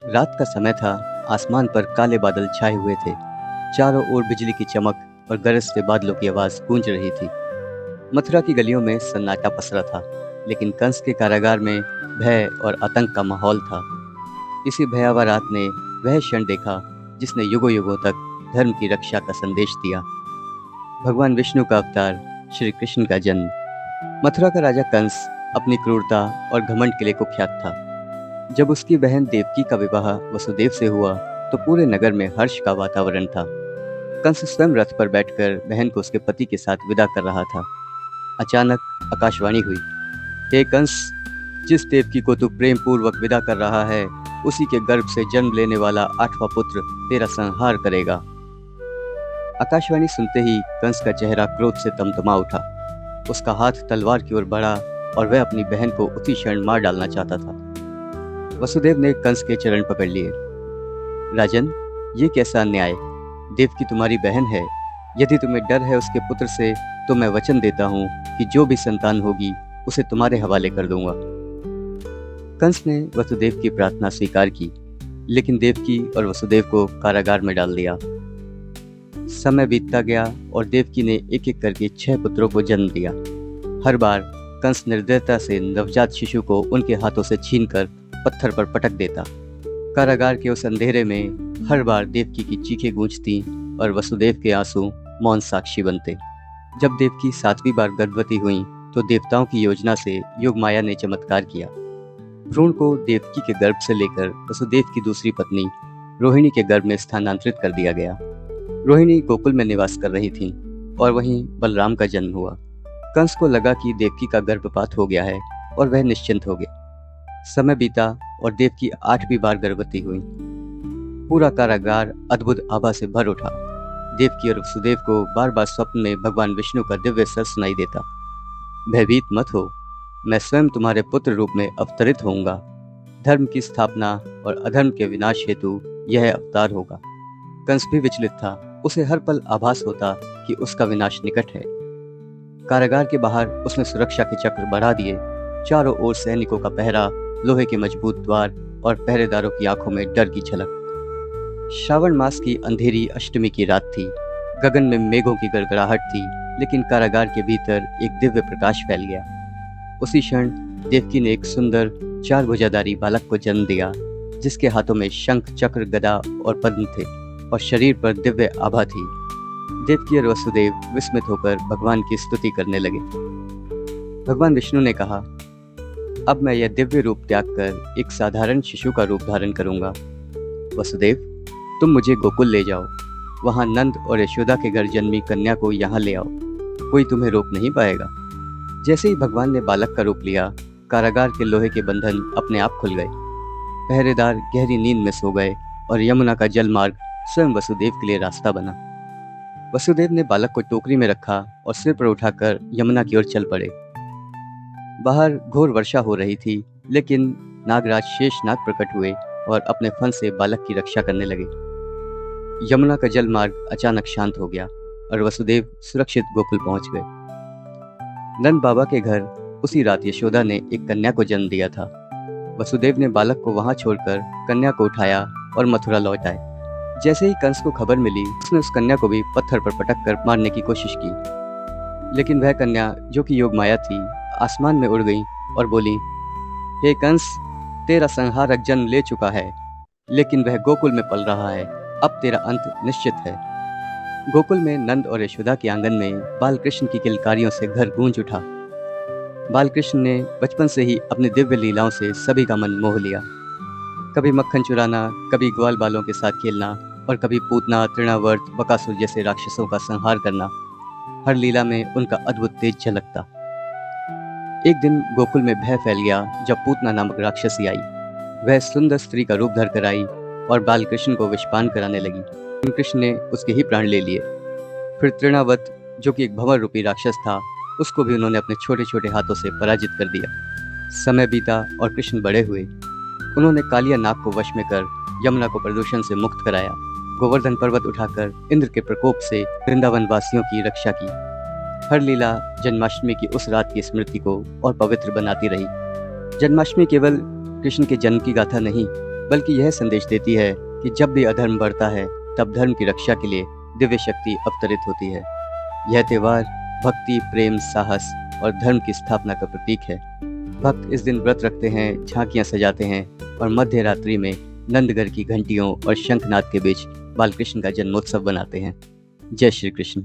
रात का समय था। आसमान पर काले बादल छाए हुए थे। चारों ओर बिजली की चमक और गरजते बादलों की आवाज गूंज रही थी। मथुरा की गलियों में सन्नाटा पसरा था, लेकिन कंस के कारागार में भय और आतंक का माहौल था। इसी भयावह रात ने वह क्षण देखा जिसने युगों युगों तक धर्म की रक्षा का संदेश दिया। भगवान विष्णु का अवतार, श्री कृष्ण का जन्म। मथुरा का राजा कंस अपनी क्रूरता और घमंड के लिए कुख्यात था। जब उसकी बहन देवकी का विवाह वसुदेव से हुआ तो पूरे नगर में हर्ष का वातावरण था। कंस स्वयं रथ पर बैठकर बहन को उसके पति के साथ विदा कर रहा था। अचानक आकाशवाणी हुई, हे कंस, जिस देवकी को तू प्रेम पूर्वक विदा कर रहा है, उसी के गर्भ से जन्म लेने वाला 8वां पुत्र तेरा संहार करेगा। आकाशवाणी सुनते ही कंस का चेहरा क्रोध से तमतमा उठा। उसका हाथ तलवार की ओर बढ़ा और वह अपनी बहन को उसी क्षण मार डालना चाहता था। वसुदेव ने कंस के चरण पकड़ लिए। राजन, ये कैसा अन्याय? देवकी तुम्हारी बहन है। यदि तुम्हें डर है उसके पुत्र से, तो मैं वचन देता हूँ कि जो भी संतान होगी उसे तुम्हारे हवाले कर दूंगा। कंस ने वसुदेव की प्रार्थना स्वीकार की, लेकिन देवकी और वसुदेव को कारागार में डाल दिया। समय बीतता गया और देवकी ने एक एक करके 6 पुत्रों को जन्म दिया। हर बार कंस निर्दयता से नवजात शिशु को उनके हाथों से छीनकर पत्थर पर पटक देता। कारागार के उस अंधेरे में हर बार देवकी की चीखें गूंजती और वसुदेव के आंसू मौन साक्षी बनते। जब देवकी 7वीं बार गर्भवती हुई तो देवताओं की योजना से योगमाया ने चमत्कार किया। भ्रूण को देवकी के गर्भ से लेकर वसुदेव की दूसरी पत्नी रोहिणी के गर्भ में स्थानांतरित कर दिया गया। रोहिणी गोकुल में निवास कर रही थी और वहीं बलराम का जन्म हुआ। कंस को लगा कि देवकी का गर्भपात हो गया है और वह निश्चिंत हो गया। समय बीता और देवकी 8वीं बार गर्भवती हुई। पूरा कारागार अद्भुत आभा से भर उठा। देवकी और वसुदेव को बार बार स्वप्न में भगवान विष्णु का दिव्य स्वर सुनाई देता। भयभीत मत हो, मैं स्वयं तुम्हारे पुत्र रूप में अवतरित होऊंगा। धर्म की स्थापना और अधर्म के विनाश हेतु यह अवतार होगा। कंस भी विचलित था। उसे हर पल आभास होता कि उसका विनाश निकट है। कारागार के बाहर उसने सुरक्षा के चक्र बढ़ा दिए। चारों ओर सैनिकों का पहरा, लोहे के मजबूत द्वार और पहरेदारों की आंखों में डर की झलक। श्रावण मास की अंधेरी अष्टमी की रात थी। गगन में मेघों की गड़गड़ाहट थी, लेकिन कारागार के भीतर एक दिव्य प्रकाश फैल गया। उसी क्षण देवकी ने एक सुंदर 4 भुजाधारी बालक को जन्म दिया, जिसके हाथों में शंख, चक्र, गदा और पद्म थे और शरीर पर दिव्य आभा थी। देवकी और वसुदेव विस्मित होकर भगवान की स्तुति करने लगे। भगवान विष्णु ने कहा, अब मैं यह दिव्य रूप त्याग कर एक साधारण शिशु का रूप धारण करूंगा। वसुदेव, तुम मुझे गोकुल ले जाओ। वहां नंद और यशोदा के घर जन्मी कन्या को यहाँ ले आओ। कोई तुम्हें रोक नहीं पाएगा। जैसे ही भगवान ने बालक का रूप लिया, कारागार के लोहे के बंधन अपने आप खुल गए। पहरेदार गहरी नींद में सो गए और यमुना का जल मार्ग स्वयं वसुदेव के लिए रास्ता बना। वसुदेव ने बालक को टोकरी में रखा और सिर पर उठाकर यमुना की ओर चल पड़े। बाहर घोर वर्षा हो रही थी, लेकिन नागराज शेषनाग प्रकट हुए और अपने फन से बालक की रक्षा करने लगे। यमुना का जल मार्ग अचानक शांत हो गया और वसुदेव सुरक्षित गोकुल पहुंच गए। नंद बाबा के घर उसी रात यशोदा ने एक कन्या को जन्म दिया था। वसुदेव ने बालक को वहां छोड़कर कन्या को उठाया और मथुरा लौट आए। जैसे ही कंस को खबर मिली, उसने उस कन्या को भी पत्थर पर पटक कर मारने की कोशिश की, लेकिन वह कन्या, जो कि योगमाया थी, आसमान में उड़ गई और बोली, हे कंस, तेरा संहारक जन्म ले चुका है, लेकिन वह गोकुल में पल रहा है। अब तेरा अंत निश्चित है। गोकुल में नंद और यशोदा के आंगन में बालकृष्ण की किलकारियों से घर गूंज उठा। बालकृष्ण ने बचपन से ही अपनी दिव्य लीलाओं से सभी का मन मोह लिया। कभी मक्खन चुराना, कभी ग्वाल बालों के साथ खेलना और कभी पूतना, तृणावर्त, बकासुर जैसे राक्षसों का संहार करना। हर लीला में उनका अद्भुत तेज झलकता। एक दिन गोकुल में भय फैल गया जब पूतना नामक राक्षसी आई। वह सुंदर स्त्री का रूप धर कर आई और बालकृष्ण को विषपान कराने लगी। कृष्ण ने उसके ही प्राण ले लिए। फिर तृणावत, जो कि एक भंवर रूपी राक्षस था, उसको भी उन्होंने अपने छोटे छोटे हाथों से पराजित कर दिया। समय बीता और कृष्ण बड़े हुए। उन्होंने कालिया नाग को वश में कर यमुना को प्रदूषण से मुक्त कराया। गोवर्धन पर्वत उठाकर इंद्र के प्रकोप से वृंदावन वासियों की रक्षा की। हर लीला जन्माष्टमी की उस रात की स्मृति को और पवित्र बनाती रही। जन्माष्टमी केवल कृष्ण के जन्म की गाथा नहीं, बल्कि यह संदेश देती है कि जब भी अधर्म बढ़ता है तब धर्म की रक्षा के लिए दिव्य शक्ति अवतरित होती है। यह त्योहार भक्ति, प्रेम, साहस और धर्म की स्थापना का प्रतीक है। भक्त इस दिन व्रत रखते हैं, झांकियां सजाते हैं और मध्य रात्रि में नंदगढ़ की घंटियों और शंखनाद के बीच बालकृष्ण का जन्मोत्सव बनाते हैं। जय श्री कृष्ण।